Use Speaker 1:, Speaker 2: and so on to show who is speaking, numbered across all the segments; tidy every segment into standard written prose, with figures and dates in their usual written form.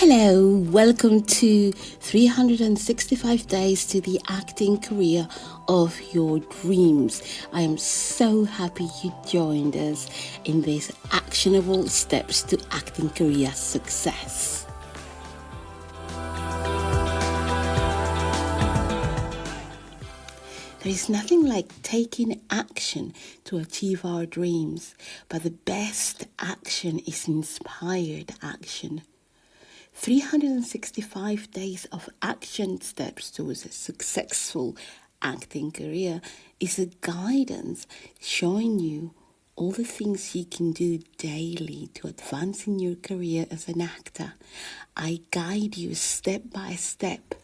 Speaker 1: Hello, welcome to 365 Days to the Acting Career of Your Dreams. I am so happy you joined us in these actionable steps to acting career success. There is nothing like taking action to achieve our dreams, but the best action is inspired action. 365 days of action steps towards a successful acting career is a guidance showing you all the things you can do daily to advance in your career as an actor. I guide you step by step,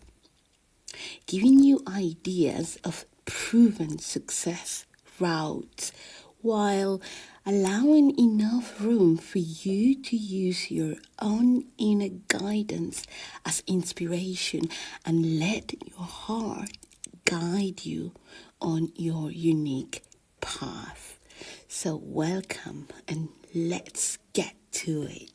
Speaker 1: giving you ideas of proven success routes while allowing enough room for you to use your own inner guidance as inspiration and let your heart guide you on your unique path. So welcome and let's get to it.